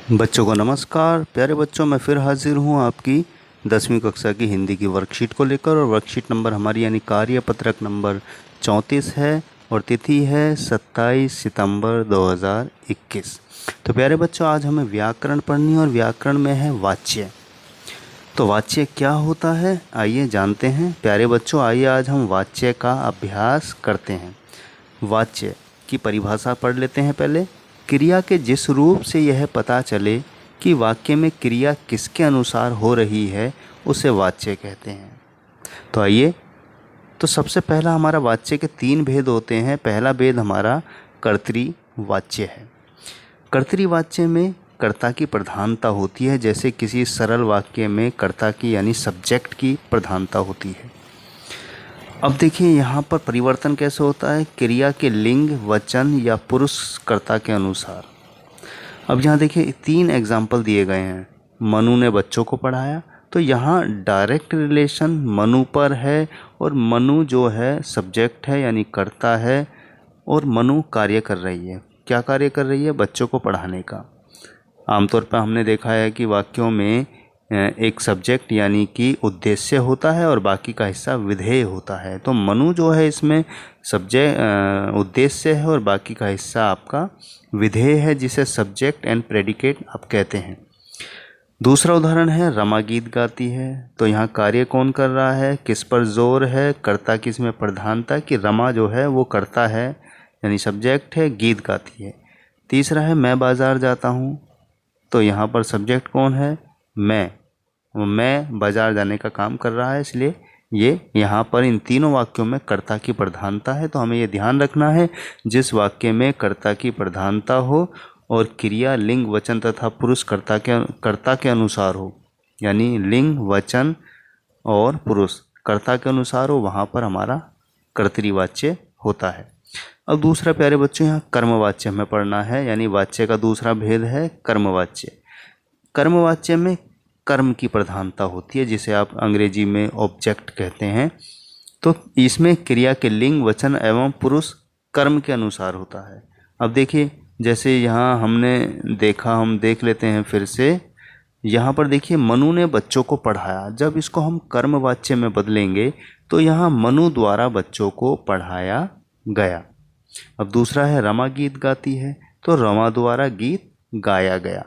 बच्चों को नमस्कार। प्यारे बच्चों, मैं फिर हाजिर हूँ आपकी 10वीं कक्षा की हिंदी की वर्कशीट को लेकर। और वर्कशीट नंबर हमारी यानी कार्यपत्रक नंबर 34 है और तिथि है 27 सितंबर 2021। तो प्यारे बच्चों, आज हमें व्याकरण पढ़नी है और व्याकरण में है वाच्य। तो वाच्य क्या होता है, आइए जानते हैं। प्यारे बच्चों, आइए आज हम वाच्य का अभ्यास करते हैं। वाच्य की परिभाषा पढ़ लेते हैं पहले। क्रिया के जिस रूप से यह पता चले कि वाक्य में क्रिया किसके अनुसार हो रही है, उसे वाच्य कहते हैं। तो आइए, तो सबसे पहला हमारा वाच्य के 3 भेद होते हैं। पहला भेद हमारा कर्तृवाच्य है। कर्तृवाच्य में कर्ता की प्रधानता होती है, जैसे किसी सरल वाक्य में कर्ता की यानी सब्जेक्ट की प्रधानता होती है। अब देखिए यहाँ पर परिवर्तन कैसे होता है, क्रिया के लिंग, वचन या पुरुष कर्ता के अनुसार। अब यहाँ देखिए 3 एग्जाम्पल दिए गए हैं। मनु ने बच्चों को पढ़ाया, तो यहाँ डायरेक्ट रिलेशन मनु पर है और मनु जो है सब्जेक्ट है यानी कर्ता है और मनु कार्य कर रही है। क्या कार्य कर रही है? बच्चों को पढ़ाने का। आमतौर पर हमने देखा है कि वाक्यों में एक सब्जेक्ट यानी कि उद्देश्य होता है और बाकी का हिस्सा विधेय होता है। तो मनु जो है इसमें सब्जेक्ट उद्देश्य है और बाकी का हिस्सा आपका विधेय है, जिसे सब्जेक्ट एंड प्रेडिकेट आप कहते हैं। दूसरा उदाहरण है रमा गीत गाती है। तो यहाँ कार्य कौन कर रहा है, किस पर जोर है, कर्ता की इसमें प्रधानता कि रमा जो है वो कर्ता है यानी सब्जेक्ट है, गीत गाती है। तीसरा है मैं बाज़ार जाता हूँ। तो यहाँ पर सब्जेक्ट कौन है? मैं बाज़ार जाने का काम कर रहा है, इसलिए ये यहाँ पर इन तीनों वाक्यों में कर्ता की प्रधानता है। तो हमें ये ध्यान रखना है, जिस वाक्य में कर्ता की प्रधानता हो और क्रिया लिंग, वचन तथा पुरुष कर्ता के अनुसार हो, यानी लिंग, वचन और पुरुष कर्ता के अनुसार हो, वहाँ पर हमारा कर्तृवाच्य होता है। अब दूसरा प्यारे बच्चों, यहाँ कर्मवाच्य हमें पढ़ना है, यानी वाच्य का दूसरा भेद है कर्मवाच्य। कर्मवाच्य में कर्म की प्रधानता होती है, जिसे आप अंग्रेजी में ऑब्जेक्ट कहते हैं। तो इसमें क्रिया के लिंग, वचन एवं पुरुष कर्म के अनुसार होता है। अब देखिए, जैसे यहाँ हमने देखा, हम देख लेते हैं फिर से। यहाँ पर देखिए मनु ने बच्चों को पढ़ाया। जब इसको हम कर्मवाच्य में बदलेंगे तो यहाँ मनु द्वारा बच्चों को पढ़ाया गया। अब दूसरा है रमा गीत गाती है। तो रमा द्वारा गीत गाया गया।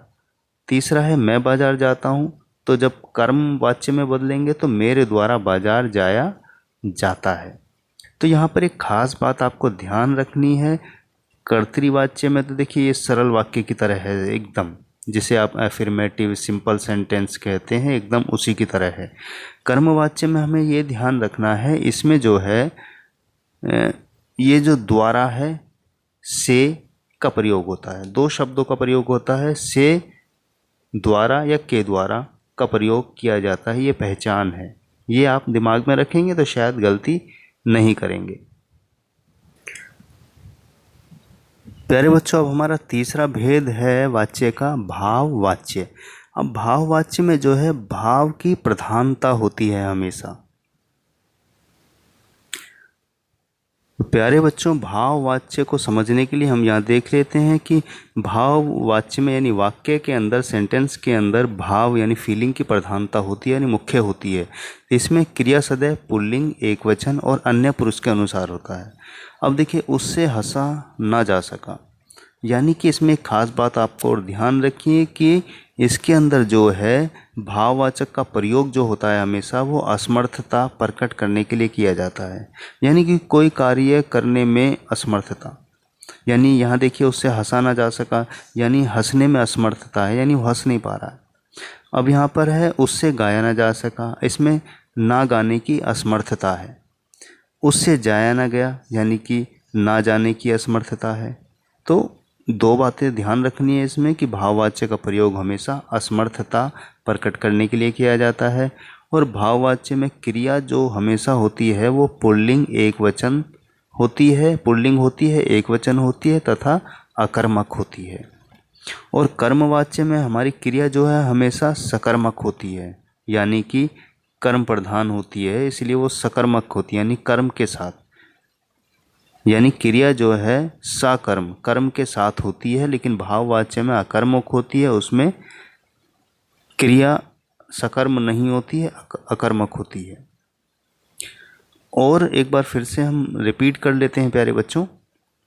तीसरा है मैं बाजार जाता हूँ। तो जब कर्म वाच्य में बदलेंगे तो मेरे द्वारा बाजार जाया जाता है। तो यहाँ पर एक खास बात आपको ध्यान रखनी है। कर्तृवाच्य में तो देखिए ये सरल वाक्य की तरह है एकदम, जिसे आप एफर्मेटिव सिंपल सेंटेंस कहते हैं, एकदम उसी की तरह है। कर्मवाच्य में हमें ये ध्यान रखना है, इसमें जो है ये जो द्वारा है से का प्रयोग होता है। 2 शब्दों का प्रयोग होता है, से द्वारा या के द्वारा का प्रयोग किया जाता है। ये पहचान है, ये आप दिमाग में रखेंगे तो शायद गलती नहीं करेंगे। प्यारे बच्चों, अब हमारा तीसरा भेद है वाच्य का भाववाच्य। अब भाववाच्य में जो है भाव की प्रधानता होती है हमेशा। प्यारे बच्चों, भाववाच्य को समझने के लिए हम यहाँ देख लेते हैं कि भाववाच्य में यानी वाक्य के अंदर, सेंटेंस के अंदर भाव यानी फीलिंग की प्रधानता होती है यानी मुख्य होती है। इसमें क्रिया सदैव पुल्लिंग, एकवचन और अन्य पुरुष के अनुसार होता है। अब देखिए, उससे हंसा ना जा सका, यानी कि इसमें एक खास बात आपको और ध्यान रखिए कि इसके अंदर जो है भाववाचक का प्रयोग जो होता है हमेशा वो असमर्थता प्रकट करने के लिए किया जाता है, यानी कि कोई कार्य करने में असमर्थता। यानी यहाँ देखिए उससे हंसा ना जा सका, यानी हंसने में असमर्थता है, यानी वो हंस नहीं पा रहा है। अब यहाँ पर है उससे गाया ना जा सका, इसमें ना गाने की असमर्थता है। उससे जाया ना गया, यानी कि ना जाने की असमर्थता है। तो 2 बातें ध्यान रखनी है इसमें कि भाववाच्य का प्रयोग हमेशा असमर्थता प्रकट करने के लिए किया जाता है और भाववाच्य में क्रिया जो हमेशा होती है वो पुल्लिंग, एकवचन होती है, पुल्लिंग होती है, एकवचन होती है तथा अकर्मक होती है। और कर्मवाच्य में हमारी क्रिया जो है हमेशा सकर्मक होती है, यानी कि कर्म प्रधान होती है, इसलिए वो सकर्मक होती है यानी कर्म के साथ। यानी क्रिया जो है सकर्म कर्म के साथ होती है, लेकिन भाववाच्य में अकर्मक होती है, उसमें क्रिया सकर्म नहीं होती है, अकर्मक होती है। और एक बार फिर से हम रिपीट कर लेते हैं प्यारे बच्चों।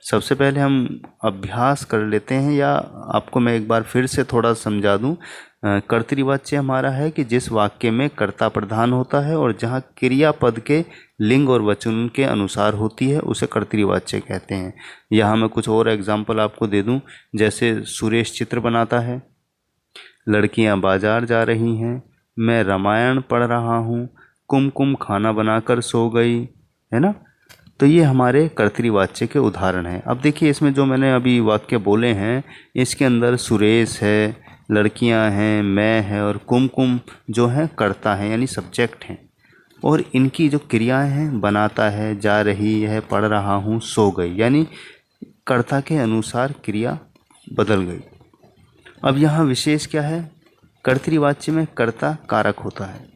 सबसे पहले हम अभ्यास कर लेते हैं, या आपको मैं एक बार फिर से थोड़ा समझा दूं। कर्तृवाच्य हमारा है कि जिस वाक्य में कर्ता प्रधान होता है और जहां क्रियापद के लिंग और वचन के अनुसार होती है उसे कर्तृवाच्य कहते हैं। यहाँ मैं कुछ और एग्जाम्पल आपको दे दूं, जैसे सुरेश चित्र बनाता है, लड़कियां बाजार जा रही हैं, मैं रामायण पढ़ रहा हूँ, कुमकुम खाना बनाकर सो गई, है ना। तो ये हमारे कर्तृवाच्य के उदाहरण हैं। अब देखिए इसमें जो मैंने अभी वाक्य बोले हैं, इसके अंदर सुरेश है, लड़कियां हैं, मैं है और कुमकुम जो है कर्ता है यानी सब्जेक्ट हैं, और इनकी जो क्रियाएं हैं बनाता है, जा रही है, पढ़ रहा हूँ, सो गई, यानी कर्ता के अनुसार क्रिया बदल गई। अब यहाँ विशेष क्या है, कर्तृवाच्य में कर्ता कारक होता है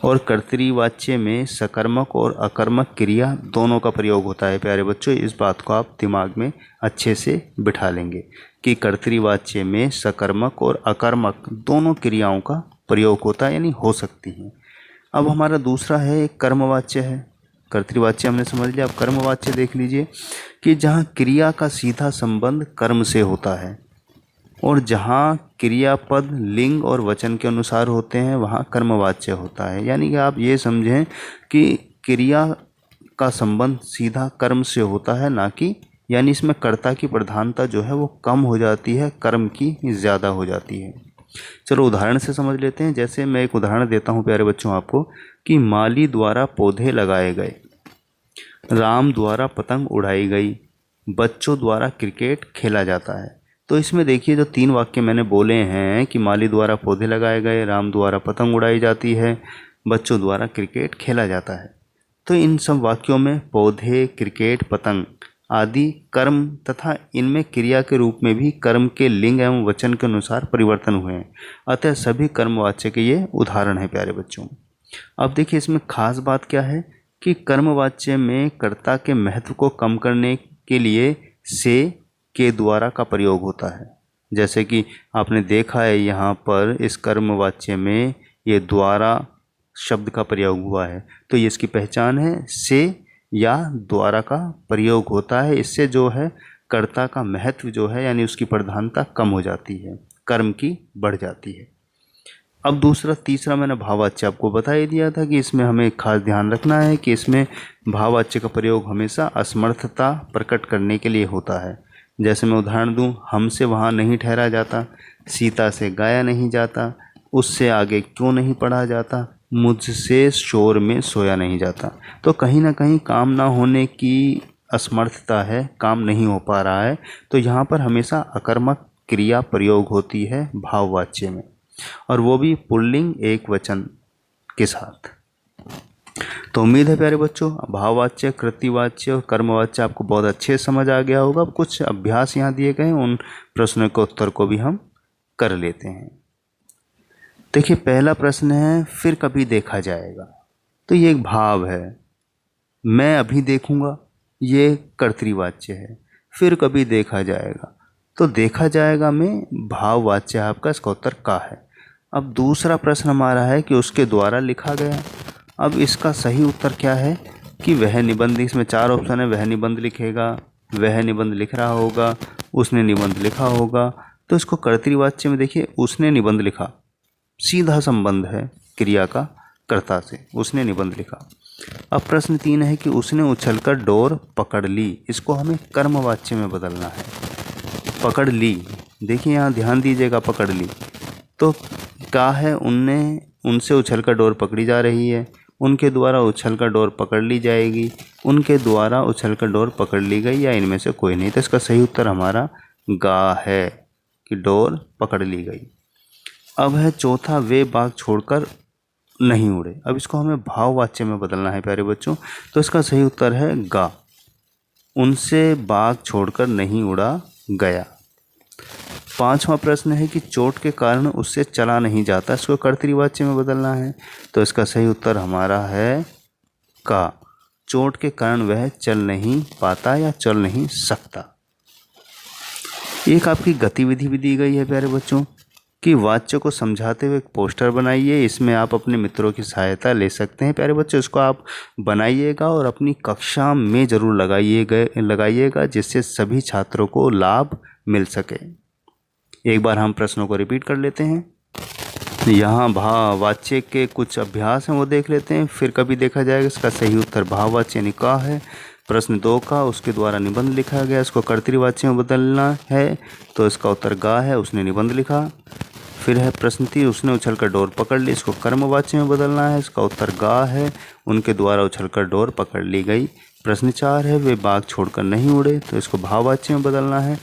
और कर्तृवाच्य में सकर्मक और अकर्मक क्रिया दोनों का प्रयोग होता है। प्यारे बच्चों, इस बात को आप दिमाग में अच्छे से बिठा लेंगे कि कर्तृवाच्य में सकर्मक और अकर्मक दोनों क्रियाओं का प्रयोग होता है, यानी हो सकती हैं। अब हमारा दूसरा है एक कर्मवाच्य है। कर्तृवाच्य हमने समझ लिया, अब कर्मवाच्य देख लीजिए कि जहाँ क्रिया का सीधा संबंध कर्म से होता है और जहाँ क्रियापद लिंग और वचन के अनुसार होते हैं वहाँ कर्मवाच्य होता है। यानी कि आप ये समझें कि क्रिया का संबंध सीधा कर्म से होता है, ना कि, यानी इसमें कर्ता की प्रधानता जो है वो कम हो जाती है, कर्म की ज़्यादा हो जाती है। चलो उदाहरण से समझ लेते हैं। जैसे मैं एक उदाहरण देता हूँ प्यारे बच्चों आपको कि माली द्वारा पौधे लगाए गए, राम द्वारा पतंग उड़ाई गई, बच्चों द्वारा क्रिकेट खेला जाता है। तो इसमें देखिए जो तीन वाक्य मैंने बोले हैं कि माली द्वारा पौधे लगाए गए, राम द्वारा पतंग उड़ाई जाती है, बच्चों द्वारा क्रिकेट खेला जाता है। तो इन सब वाक्यों में पौधे, क्रिकेट, पतंग आदि कर्म तथा इनमें क्रिया के रूप में भी कर्म के लिंग एवं वचन के अनुसार परिवर्तन हुए हैं। अतः सभी कर्मवाच्य के ये उदाहरण हैं प्यारे बच्चों। अब देखिए इसमें खास बात क्या है कि कर्मवाच्य में कर्ता के महत्व को कम करने के लिए से के द्वारा का प्रयोग होता है। जैसे कि आपने देखा है यहाँ पर इस कर्मवाच्य में ये द्वारा शब्द का प्रयोग हुआ है, तो ये इसकी पहचान है, से या द्वारा का प्रयोग होता है। इससे जो है कर्ता का महत्व जो है यानी उसकी प्रधानता कम हो जाती है, कर्म की बढ़ जाती है। अब तीसरा मैंने भाववाच्य आपको बता ही दिया था कि इसमें हमें खास ध्यान रखना है कि इसमें भाववाच्य का प्रयोग हमेशा असमर्थता प्रकट करने के लिए होता है। जैसे मैं उदाहरण दूं, हमसे वहाँ नहीं ठहरा जाता, सीता से गाया नहीं जाता, उससे आगे क्यों नहीं पढ़ा जाता, मुझसे शोर में सोया नहीं जाता। तो कहीं ना कहीं काम ना होने की असमर्थता है, काम नहीं हो पा रहा है, तो यहाँ पर हमेशा अकर्मक क्रिया प्रयोग होती है भाववाच्य में, और वो भी पुल्लिंग एक वचन के साथ। तो उम्मीद है प्यारे बच्चों भाववाच्य, कृतिवाच्य और कर्मवाच्य आपको बहुत अच्छे समझ आ गया होगा। अब कुछ अभ्यास यहाँ दिए गए हैं, उन प्रश्नों के उत्तर को भी हम कर लेते हैं। देखिए पहला प्रश्न है फिर कभी देखा जाएगा। तो ये एक भाव है, मैं अभी देखूंगा ये कर्तृवाच्य है, फिर कभी देखा जाएगा तो देखा जाएगा में भाववाच्य आपका, इसका उत्तर का है। अब दूसरा प्रश्न हमारा है कि उसके द्वारा लिखा गया। अब इसका सही उत्तर क्या है कि वह निबंध, इसमें चार ऑप्शन है, वह निबंध लिखेगा, वह निबंध लिख रहा होगा, उसने निबंध लिखा होगा। तो इसको कर्तृवाच्य में देखिए उसने निबंध लिखा, सीधा संबंध है क्रिया का कर्ता से, उसने निबंध लिखा। अब प्रश्न 3 है कि उसने उछलकर डोर पकड़ ली, इसको हमें कर्मवाच्य में बदलना है। पकड़ ली, देखिए यहाँ ध्यान दीजिएगा, पकड़ ली तो क्या है, उनसे उछलकर डोर पकड़ी जा रही है, उनके द्वारा उछलकर डोर पकड़ ली जाएगी, उनके द्वारा उछलकर डोर पकड़ ली गई, या इनमें से कोई नहीं। तो इसका सही उत्तर हमारा गा है कि डोर पकड़ ली गई। अब है चौथा, वे बाग छोड़कर नहीं उड़े। अब इसको हमें भाववाच्य में बदलना है प्यारे बच्चों, तो इसका सही उत्तर है गा, उनसे बाग छोड़कर नहीं उड़ा गया। पांचवा प्रश्न है कि चोट के कारण उससे चला नहीं जाता, इसको कर्तृवाच्य में बदलना है, तो इसका सही उत्तर हमारा है का, चोट के कारण वह चल नहीं पाता या चल नहीं सकता। एक आपकी गतिविधि भी दी गई है प्यारे बच्चों कि वाक्य को समझाते हुए एक पोस्टर बनाइए। इसमें आप अपने मित्रों की सहायता ले सकते हैं प्यारे बच्चों। इसको आप बनाइएगा और अपनी कक्षा में ज़रूर लगाइएगा जिससे सभी छात्रों को लाभ मिल सके। एक बार हम प्रश्नों को रिपीट कर लेते हैं। यहाँ भाववाच्य के कुछ अभ्यास हैं वो देख लेते हैं, फिर कभी देखा जाएगा। इसका सही उत्तर भाववाच्य यानी का है। प्रश्न 2 का उसके द्वारा निबंध लिखा गया, इसको कर्तृवाच्य में बदलना है तो इसका उत्तर गा है, उसने निबंध लिखा। फिर है प्रश्न 3, उसने उछलकर डोर पकड़ ली, इसको कर्मवाच्य में बदलना है, इसका उत्तर गा है, उनके द्वारा उछलकर डोर पकड़ ली गई। प्रश्न 4 है वे बाग छोड़कर नहीं उड़े तो इसको भाववाच्य में बदलना है,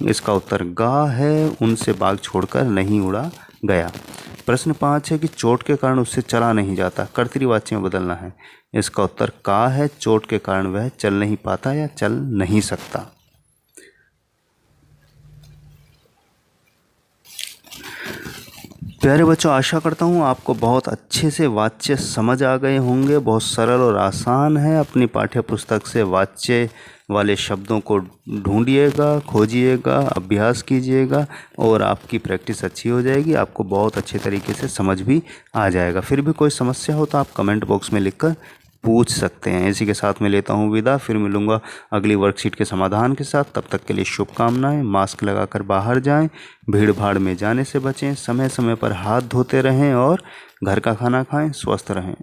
इसका उत्तर गा है, उनसे बाग छोड़कर नहीं उड़ा गया। प्रश्न 5 है कि चोट के कारण उससे चला नहीं जाता, कर्तृवाच्य में बदलना है, इसका उत्तर का है, चोट के कारण वह चल नहीं पाता या चल नहीं सकता। प्यारे बच्चों, आशा करता हूँ आपको बहुत अच्छे से वाक्य समझ आ गए होंगे। बहुत सरल और आसान है। अपनी पाठ्य पुस्तक से वाक्य वाले शब्दों को ढूंढिएगा, खोजिएगा, अभ्यास कीजिएगा और आपकी प्रैक्टिस अच्छी हो जाएगी। आपको बहुत अच्छे तरीके से समझ भी आ जाएगा। फिर भी कोई समस्या हो तो आप कमेंट बॉक्स में लिखकर पूछ सकते हैं। इसी के साथ मैं लेता हूँ विदा, फिर मिलूँगा अगली वर्कशीट के समाधान के साथ। तब तक के लिए शुभकामनाएं। मास्क लगाकर बाहर जाएं, भीड़ भाड़ में जाने से बचें, समय समय पर हाथ धोते रहें और घर का खाना खाएं, स्वस्थ रहें।